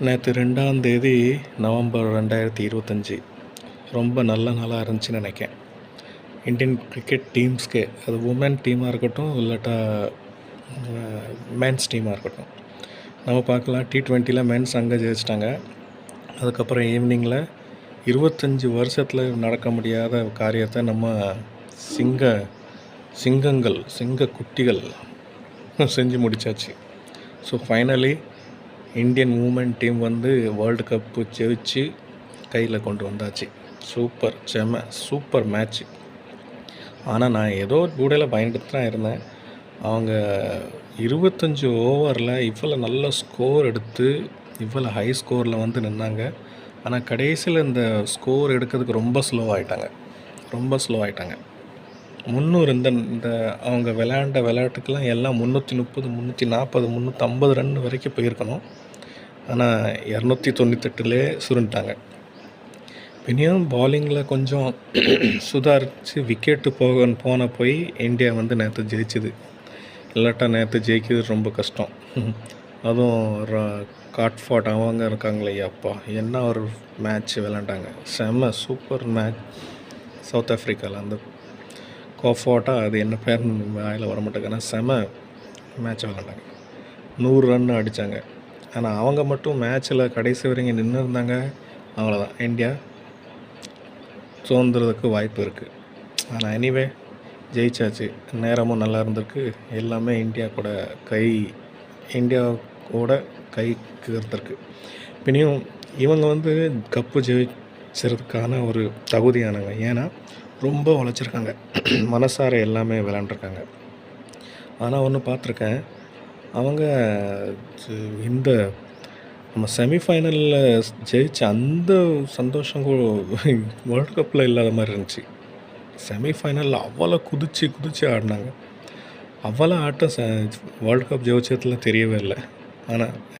நேற்று 2ஆம் தேதி நவம்பர் 2025 ரொம்ப நல்ல நாளாக இருந்துச்சுன்னு நினைக்கிறேன். இந்தியன் கிரிக்கெட் டீம்ஸ்க்கே, அது உமன் டீமாக இருக்கட்டும் இல்லாட்டா மென்ஸ் டீமாக இருக்கட்டும், நம்ம பார்க்கலாம். T20யில் மென்ஸ் அங்கே ஜெயிச்சிட்டாங்க. அதுக்கப்புறம் ஈவினிங்கில் 25 வருஷத்தில் நடக்க முடியாத காரியத்தை நம்ம சிங்க குட்டிகள் செஞ்சு முடித்தாச்சு. So finally Indian woman team world cup ஜெயிச்சு கையில் கொண்டு வந்தாச்சு. Super match. ஆனால் நான் ஏதோ கூடையில் பயந்துட்டு தான் இருந்தேன். அவங்க 25 ஓவரில் இவ்வளோ நல்ல ஸ்கோர் எடுத்து இவ்வளோ ஹை ஸ்கோரில் நின்னாங்க. ஆனால் கடைசியில் இந்த ஸ்கோர் எடுக்கிறதுக்கு ரொம்ப ஸ்லோ ஆகிட்டாங்க. 300 இந்த அவங்க விளையாட்டுக்கெல்லாம் எல்லாம் 330, 340, 350 ரன் வரைக்கும் போயிருக்கணும். ஆனால் 298லே சுருண்டுட்டாங்க. பின்னையும் பாலிங்கில் கொஞ்சம் சுதாரித்து விக்கெட்டு போய் இந்தியா நேற்று ஜெயிச்சுது. இல்லாட்டா நேற்று ஜெயிக்கிறது ரொம்ப கஷ்டம். அதுவும் காட்ஃபாட் அவங்க இருக்காங்களே, அப்பா என்ன ஒரு மேட்ச் விளாண்டாங்க. Super match. சவுத் ஆஃப்ரிக்காவில் அந்த கோஃபாட்டா, அது என்ன பேர்னு வாயில் வர மாட்டேங்குது. செம மேட்ச் விளாண்டாங்க. 100 ரன் அடித்தாங்க. ஆனால் அவங்க மட்டும் மேட்ச்சில் கடைசி வரைக்கும் நின்று இருந்தாங்க. அவ்வளோதான், இந்தியா தோன்றதுக்கு வாய்ப்பு இருக்குது. ஆனால் எனிவே ஜெயிச்சாச்சு. நேரமும் நல்லா இருந்திருக்கு. எல்லாமே இந்தியாவோட கைக்கு இருந்திருக்கு. பின்னையும் இவங்க கப்பு ஜெயிச்சதுக்கான ஒரு தகுதியானவங்க. ஏன்னா ரொம்ப உழைச்சிருக்காங்க. மனசார எல்லாமே விளாண்டுருக்காங்க. ஆனால் ஒன்று பார்த்துருக்கேன், அவங்க இந்த நம்ம செமிஃபைனலில் ஜெயிச்ச அந்த சந்தோஷம் வேர்ல்டு கப்பில் இல்லாத மாதிரி இருந்துச்சு. செமிஃபைனலில் அவ்வளோ குதிச்சு ஆடினாங்க. அவ்வளோ ஆட்டம் வேர்ல்டு கப் ஜெயிச்சதில் தெரியவே இல்லை. ஆனால்